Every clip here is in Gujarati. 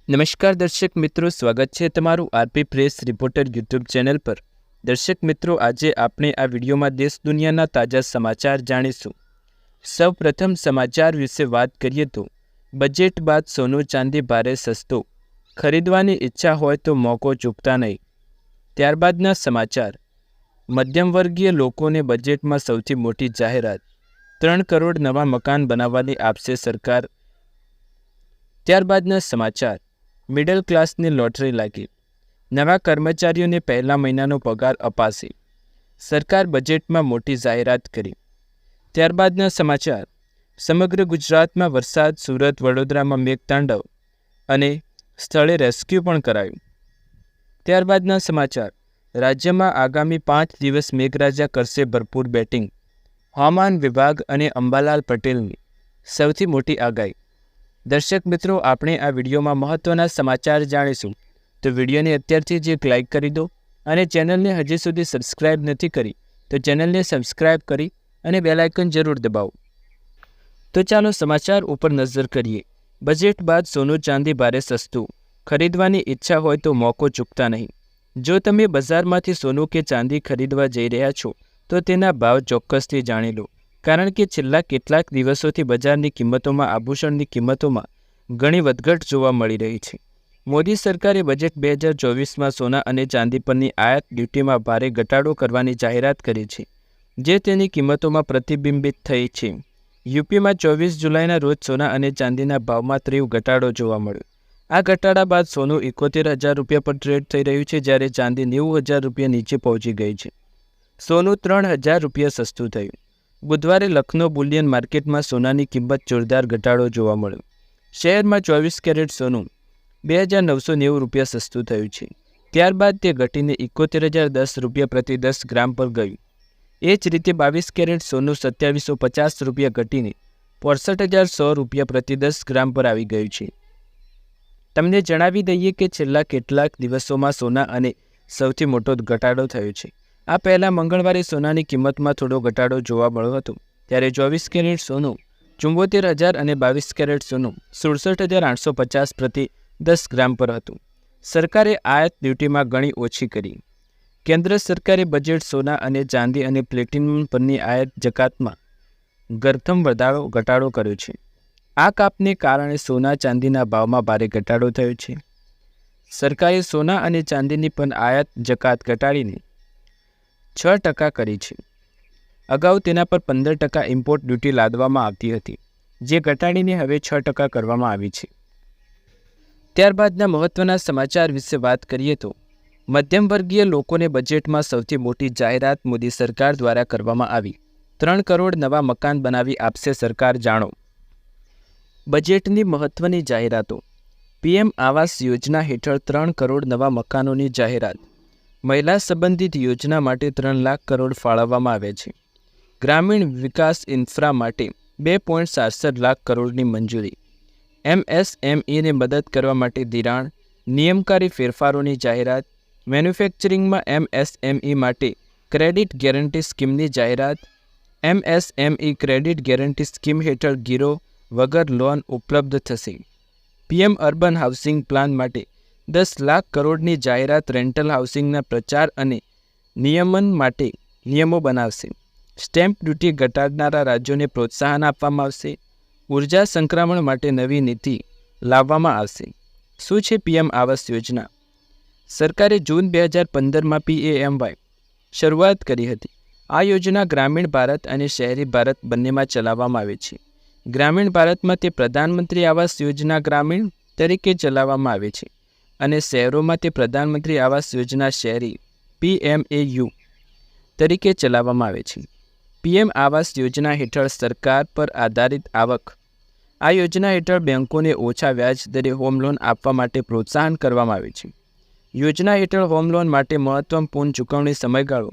નમસ્કાર દર્શક મિત્રો, સ્વાગત છે તમારું RP press reporter YouTube channel પર। દર્શક મિત્રો, આજે આપણે આ વિડીયોમાં દેશ દુનિયાના તાજા સમાચાર જાણીશું। સૌપ્રથમ સમાચાર વિશે વાત કરીએ તો બજેટ બાદ સોનું ચાંદી ભારે સસ્તો, ખરીદવાની ઈચ્છા હોય તો મોકો ચૂકતા નહીં। ત્યારબાદના સમાચાર, મધ્યમવર્ગીય લોકોને બજેટમાં સૌથી મોટી જાહેરાત, 3 કરોડ નવા મકાન બનાવવાની આપશે સરકાર। ત્યારબાદના સમાચાર, મિડલ ક્લાસની લોટરી લાગી, નવા કર્મચારીઓને પહેલા મહિનાનો પગાર અપાશે, સરકાર બજેટમાં મોટી જાહેરાત કરી। ત્યારબાદના સમાચાર, સમગ્ર ગુજરાતમાં વરસાદ, સુરત વડોદરામાં મેઘતાંડવ અને સ્થળે રેસ્ક્યુ પણ કરાયું। ત્યારબાદના સમાચાર, રાજ્યમાં આગામી 5 દિવસ મેઘરાજા કરશે ભરપૂર બેટિંગ, હવામાન વિભાગ અને અંબાલાલ પટેલની સૌથી મોટી આગાહી। દર્શક મિત્રો, આપણે આ વિડીયોમાં મહત્ત્વના સમાચાર જાણીશું, તો વિડીયોને અત્યારથી જ એક લાઇક કરી દો અને ચેનલને હજી સુધી સબસ્ક્રાઇબ નથી કરી તો ચેનલને સબસ્ક્રાઇબ કરી અને બેલ આઇકન જરૂર દબાવો। તો ચાલો સમાચાર ઉપર નજર કરીએ। બજેટ બાદ સોનું ચાંદી ભારે સસ્તું, ખરીદવાની ઈચ્છા હોય તો મોકો ચૂકતા નહીં। જો તમે બજારમાંથી સોનું કે ચાંદી ખરીદવા જઈ રહ્યા છો તો તેના ભાવ ચોક્કસથી જાણી લો, કારણ કે છેલ્લા કેટલાક દિવસોથી બજારની કિંમતોમાં આભૂષણની કિંમતોમાં ઘણી વધઘટ જોવા મળી રહી છે। મોદી સરકારે બજેટ 2024માં સોના અને ચાંદી પરની આયાત ડ્યુટીમાં ભારે ઘટાડો કરવાની જાહેરાત કરી છે, જે તેની કિંમતોમાં પ્રતિબિંબિત થઈ છે। યુપીમાં 24 જુલાઈના રોજ સોના અને ચાંદીના ભાવમાં તીવ્ર ઘટાડો જોવા મળ્યો। આ ઘટાડા બાદ સોનું 71,000 રૂપિયા પર ટ્રેડ થઈ રહ્યું છે, જ્યારે ચાંદી 90,000 રૂપિયા નીચે પહોંચી ગઈ છે। સોનું 3,000 રૂપિયા સસ્તું થયું। બુધવારે લખનૌ બુલિયન માર્કેટમાં સોનાની કિંમત જોરદાર ઘટાડો જોવા મળ્યો। શહેરમાં 24 કેરેટ સોનું 2,990 રૂપિયા સસ્તું થયું છે, ત્યારબાદ તે ઘટીને 71,010 રૂપિયા પ્રતિ 10 ગ્રામ પર ગયું। એ જ રીતે 22 કેરેટ સોનું 2,750 રૂપિયા ઘટીને 65,100 રૂપિયા પ્રતિ 10 ગ્રામ પર આવી ગયું છે। તમને જણાવી દઈએ કે છેલ્લા કેટલાક દિવસોમાં સોના અને સૌથી મોટો ઘટાડો થયો છે। આ પહેલાં મંગળવારે સોનાની કિંમતમાં થોડો ઘટાડો જોવા મળ્યો હતો, ત્યારે 24 કેરેટ સોનું 74,000 અને 22 કેરેટ સોનું 67,850 પ્રતિ 10 ગ્રામ પર હતું। સરકારે આયાત ડ્યુટીમાં ઘણી ઓછી કરી। કેન્દ્ર સરકારે બજેટ સોના અને ચાંદી અને પ્લેટિનમ પરની આયાત જકાતમાં ગરથમ ઘટાડો કર્યો છે। આ કાપને કારણે સોના ચાંદીના ભાવમાં ભારે ઘટાડો થયો છે। સરકારે સોના અને ચાંદીની પણ આયાત જકાત ઘટાડીને 6% કરી છે। અગાઉ તેના પર 15% ઇમ્પોર્ટ ડ્યુટી લાદવામાં આવતી હતી, જે ઘટાડીને હવે 6% કરવામાં આવી છે। ત્યારબાદના મહત્ત્વના સમાચાર વિશે વાત કરીએ તો મધ્યમવર્ગીય લોકોને બજેટમાં સૌથી મોટી જાહેરાત મોદી સરકાર દ્વારા કરવામાં આવી, 3 કરોડ નવા મકાન બનાવી આપશે સરકાર, જાણો બજેટની મહત્ત્વની જાહેરાતો। પીએમ આવાસ યોજના હેઠળ 3 કરોડ નવા મકાનોની જાહેરાત। મહિલા સંબંધિત યોજના માટે 3 લાખ કરોડ ફાળવવામાં આવ્યા છે। ગ્રામીણ વિકાસ ઇન્ફ્રા માટે 2.67 લાખ કરોડની મંજૂરી। એમએસએમઈને મદદ કરવા માટે ધિરાણ, નિયમનકારી ફેરફારોની જાહેરાત। મેન્યુફેક્ચરિંગમાં એમએસએમઈ માટે ક્રેડિટ ગેરંટી સ્કીમની જાહેરાત। એમએસએમઈ ક્રેડિટ ગેરંટી સ્કીમ હેઠળ ગીરો વગર લોન ઉપલબ્ધ થશે। પીએમ અર્બન હાઉસિંગ પ્લાન માટે 10 લાખ કરોડની જાહેરાત રેન્ટલ હાઉસિંગના પ્રચાર અને નિયમન માટે નિયમો બનાવશે। સ્ટેમ્પ ડ્યુટી ઘટાડનારા રાજ્યોને પ્રોત્સાહન આપવામાં આવશે। ઉર્જા સંક્રમણ માટે નવી નીતિ લાવવામાં આવશે। શું છે પીએમ આવાસ યોજના? સરકારે જૂન 2015માં પીએએમવાય શરૂઆત કરી હતી। આ યોજના ગ્રામીણ ભારત અને શહેરી ભારત બંનેમાં ચલાવવામાં આવે છે। ગ્રામીણ ભારતમાં તે પ્રધાનમંત્રી આવાસ યોજના ગ્રામીણ તરીકે ચલાવવામાં આવે છે અને શહેરોમાં તે પ્રધાનમંત્રી આવાસ યોજના શહેરી પીએમએયુ તરીકે ચલાવવામાં આવે છે। પીએમ આવાસ યોજના હેઠળ સરકાર પર આધારિત આવક। આ યોજના હેઠળ બેંકોને ઓછા વ્યાજ દરે હોમ લોન આપવા માટે પ્રોત્સાહન કરવામાં આવે છે। યોજના હેઠળ હોમ લોન માટે મહત્તમ પૂર્ણ ચૂકવણી સમયગાળો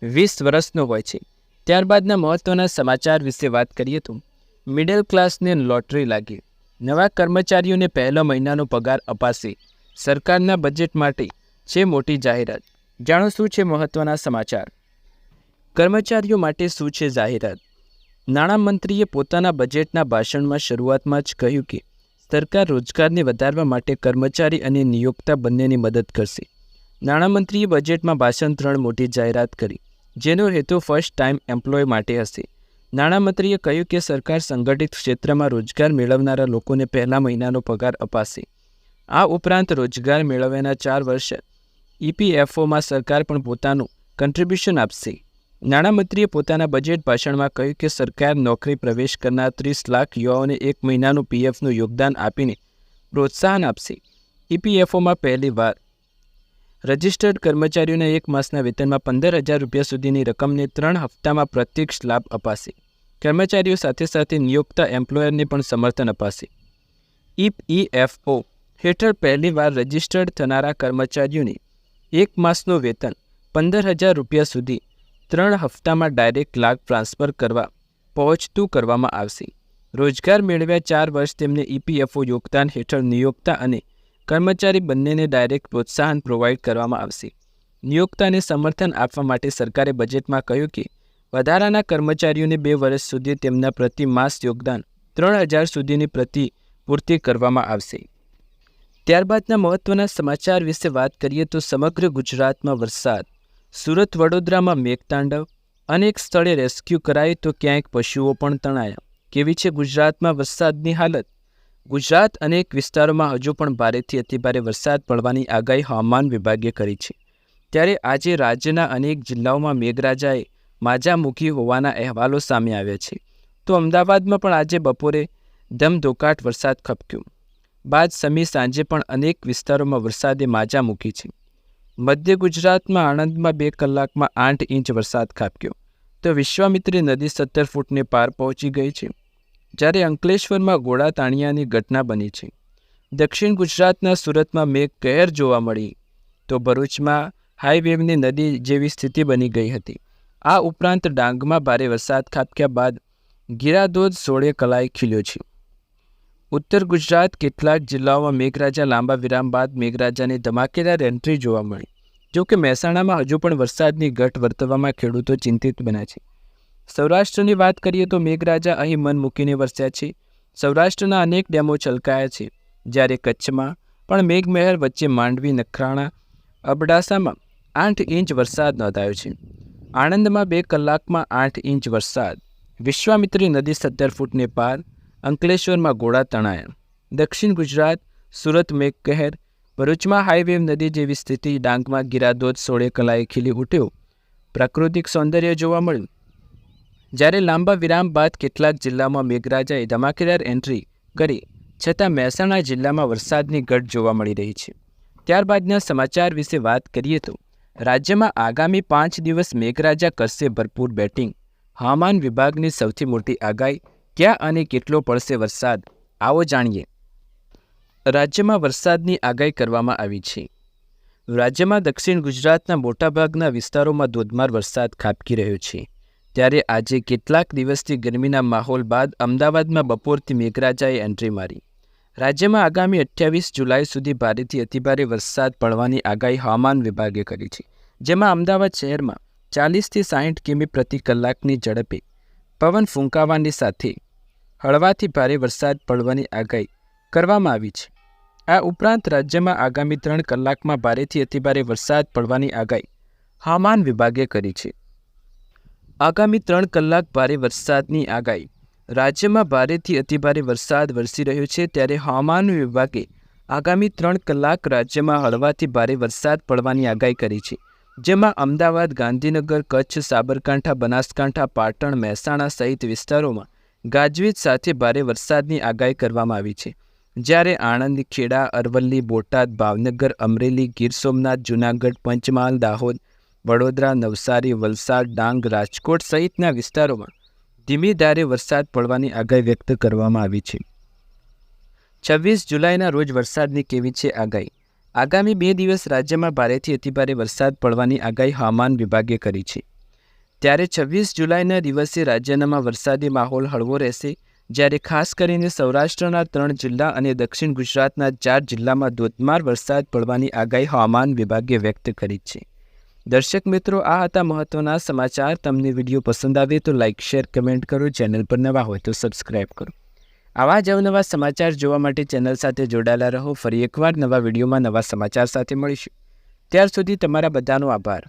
20 વર્ષનો હોય છે। ત્યારબાદના મહત્ત્વના સમાચાર વિશે વાત કરીએ તો મિડલ ક્લાસને લોટરી લાગી, નવા કર્મચારીઓને પહેલા મહિનાનો પગાર અપાશે, સરકારના બજેટ માટે છે મોટી જાહેરાત। જાણો શું છે મહત્ત્વના સમાચાર? કર્મચારીઓ માટે શું છે જાહેરાત? નાણામંત્રીએ પોતાના બજેટના ભાષણમાં શરૂઆતમાં જ કહ્યું કે સરકાર રોજગારને વધારવા માટે કર્મચારી અને નિયોક્તા બંનેની મદદ કરશે. નાણામંત્રીએ બજેટમાં ભાષણ 3 મોટી જાહેરાત કરી, જેનો હેતુ ફર્સ્ટ ટાઈમ એમ્પ્લોય માટે હશે. નાણામંત્રીએ કહ્યું કે સરકાર સંગઠિત ક્ષેત્રમાં રોજગાર મેળવનારા લોકોને પહેલા મહિનાનો પગાર અપાશે. આ ઉપરાંત રોજગાર મેળવ્યાના 4 વર્ષ EPFOમાં સરકાર પણ પોતાનું કન્ટ્રીબ્યુશન આપશે. નાણામંત્રીએ પોતાના બજેટ ભાષણમાં કહ્યું કે સરકાર નોકરી પ્રવેશ કરનાર 30 લાખ યુવાઓને 1 મહિનાનું PFનું યોગદાન આપીને પ્રોત્સાહન આપશે. EPFOમાં પહેલીવાર રજિસ્ટર્ડ કર્મચારીઓને 1 માસના વેતનમાં 15,000 રૂપિયા સુધીની રકમને 3 હપ્તામાં પ્રત્યક્ષ લાભ અપાશે. કર્મચારીઓ સાથે સાથે નિયોક્તા એમ્પ્લોયરને પણ સમર્થન અપાશે. EPFO હેઠળ પહેલીવાર રજિસ્ટર્ડ થનારા કર્મચારીઓને 1 માસનું વેતન 15,000 રૂપિયા સુધી 3 હપ્તામાં ડાયરેક્ટ લાભ ટ્રાન્સફર કરવા પહોંચતું કરવામાં આવશે. રોજગાર મેળવ્યા 4 વર્ષ તેમને EPFO યોગદાન હેઠળ નિયોક્તા અને કર્મચારી બંનેને ડાયરેક્ટ પ્રોત્સાહન પ્રોવાઈડ કરવામાં આવશે. નિયોક્તાને સમર્થન આપવા માટે સરકારે બજેટમાં કહ્યું કે વધારાના કર્મચારીઓને 2 વર્ષ સુધી તેમના પ્રતિ માસ યોગદાન 3,000 સુધીની પ્રતિપૂર્તિ કરવામાં આવશે. ત્યારબાદના મહત્વના સમાચાર વિશે વાત કરીએ તો સમગ્ર ગુજરાતમાં વરસાદ. સુરત વડોદરામાં મેઘતાંડવ, અનેક સ્થળે રેસ્ક્યુ કરાયું તો ક્યાંક પશુઓ પણ તણાયા. કેવી છે ગુજરાતમાં વરસાદની હાલત? ગુજરાત અનેક વિસ્તારોમાં હજુ પણ ભારેથી અતિભારે વરસાદ પડવાની આગાહી હવામાન વિભાગે કરી છે. ત્યારે આજે રાજ્યના અનેક જિલ્લાઓમાં મેઘરાજાએ માજા મૂકી હોવાના અહેવાલો સામે આવ્યા છે. તો અમદાવાદમાં પણ આજે બપોરે ધમધોકાટ વરસાદ ખપક્યો બાદ સમી સાંજે પણ અનેક વિસ્તારોમાં વરસાદે માજા મૂકી છે. મધ્ય ગુજરાતમાં આણંદમાં 2 કલાકમાં 8 ઇંચ વરસાદ ખાબક્યો તો વિશ્વામિત્રી નદી 17 ફૂટને પાર પહોંચી ગઈ છે. જ્યારે અંકલેશ્વરમાં ગોળા તાણિયાની ઘટના બની છે. દક્ષિણ ગુજરાતના સુરતમાં મેઘ કહેર જોવા મળી તો ભરૂચમાં હાઈવેવની નદી જેવી સ્થિતિ બની ગઈ હતી. આ ઉપરાંત ડાંગમાં ભારે વરસાદ ખાબક્યા બાદ ગીરાધોધ 16 કલાએ ખીલ્યો છે. ઉત્તર ગુજરાત કેટલાક જિલ્લાઓમાં મેઘરાજા લાંબા વિરામ બાદ મેઘરાજાની ધમાકેદાર એન્ટ્રી જોવા મળી. જો કે મહેસાણામાં હજુ પણ વરસાદની ઘટ વર્તવામાં ખેડૂતો ચિંતિત બન્યા છે. સૌરાષ્ટ્રની વાત કરીએ તો મેઘરાજા અહીં મન મૂકીને વરસ્યા છે. સૌરાષ્ટ્રના અનેક ડેમો છલકાયા છે. જ્યારે કચ્છમાં પણ મેઘમહેર વચ્ચે માંડવી, નખત્રાણા, અબડાસામાં 8 ઇંચ વરસાદ નોંધાયો છે. આણંદમાં 2 કલાકમાં 8 ઇંચ વરસાદ. વિશ્વામિત્રી નદી 17 ફૂટને પાર. અંકલેશ્વરમાં ગોળા તણાયા. દક્ષિણ ગુજરાત સુરત મેઘકહેર. ભરૂચમાં હાઈવેવ નદી જેવી સ્થિતિ. ડાંગમાં ગીરાધોધ 16 કલાએ ખીલી ઉઠ્યો. પ્રાકૃતિક સૌંદર્ય જોવા મળ્યું. જ્યારે લાંબા વિરામ બાદ કેટલાક જિલ્લામાં મેઘરાજાએ ધમાકેદાર એન્ટ્રી કરી છતાં મહેસાણા જિલ્લામાં વરસાદની ઘટ જોવા મળી રહી છે. ત્યારબાદના સમાચાર વિશે વાત કરીએ તો રાજ્યમાં આગામી 5 દિવસ મેઘરાજા કરશે ભરપૂર બેટિંગ. હવામાન વિભાગની સૌથી મોટી આગાહી. ક્યાં અને કેટલો પડશે વરસાદ? આવો જાણીએ. રાજ્યમાં વરસાદની આગાહી કરવામાં આવી છે. રાજ્યમાં દક્ષિણ ગુજરાતના મોટાભાગના વિસ્તારોમાં ધોધમાર વરસાદ ખાબકી રહ્યો છે. ત્યારે આજે કેટલાક દિવસથી ગરમીના માહોલ બાદ અમદાવાદમાં બપોરથી મેઘરાજાએ એન્ટ્રી મારી. રાજ્યમાં આગામી 28 જુલાઈ સુધી ભારેથી અતિભારે વરસાદ પડવાની આગાહી હવામાન વિભાગે કરી છે. જેમાં અમદાવાદ શહેરમાં 40થી 60 કિમી પ્રતિ કલાકની ઝડપે પવન ફૂંકાવાની સાથે હળવાથી ભારે વરસાદ પડવાની આગાહી કરવામાં આવી છે. આ ઉપરાંત રાજ્યમાં આગામી 3 કલાકમાં ભારેથી અતિભારે વરસાદ પડવાની આગાહી હવામાન વિભાગે કરી છે. આગામી 3 કલાક ભારે વરસાદની આગાહી. રાજ્યમાં ભારેથી અતિભારે વરસાદ વરસી રહ્યો છે. ત્યારે હવામાન વિભાગે આગામી 3 કલાક રાજ્યમાં હળવાથી ભારે વરસાદ પડવાની આગાહી કરી છે. જેમાં અમદાવાદ, ગાંધીનગર, કચ્છ, સાબરકાંઠા, બનાસકાંઠા, પાટણ, મહેસાણા સહિત વિસ્તારોમાં ગાજવીજ સાથે ભારે વરસાદની આગાહી કરવામાં આવી છે. જ્યારે આણંદ, ખેડા, અરવલ્લી, બોટાદ, ભાવનગર, અમરેલી, ગીર સોમનાથ, જૂનાગઢ, પંચમહાલ, દાહોદ, વડોદરા, નવસારી, વલસાડ, ડાંગ, રાજકોટ સહિતના વિસ્તારોમાં ધીમી ધારે વરસાદ પડવાની આગાહી વ્યક્ત કરવામાં આવી છે. 26 જુલાઈના રોજ વરસાદની કેવી છે આગાહી? આગામી 2 દિવસ રાજ્યમાં ભારેથી અતિભારે વરસાદ પડવાની આગાહી હવામાન વિભાગે કરી છે. ત્યારે 26 જુલાઈના દિવસે રાજ્યમાં વરસાદી માહોલ હળવો રહેશે. જ્યારે ખાસ કરીને સૌરાષ્ટ્રના 3 જિલ્લા અને દક્ષિણ ગુજરાતના 4 જિલ્લામાં ધોધમાર વરસાદ પડવાની આગાહી હવામાન વિભાગે વ્યક્ત કરી છે. દર્શક મિત્રો, આ હતા મહત્વના સમાચાર. તમને વિડીયો પસંદ આવે તો લાઇક, શેર, કમેન્ટ કરો. ચેનલ પર નવા હોય તો સબસ્ક્રાઈબ કરો. આવા જ અવનવા સમાચાર જોવા માટે ચેનલ સાથે જોડાયેલા રહો. ફરી એકવાર નવા વિડીયોમાં નવા સમાચાર સાથે મળીશું. ત્યાર સુધી તમારા બધાનો આભાર.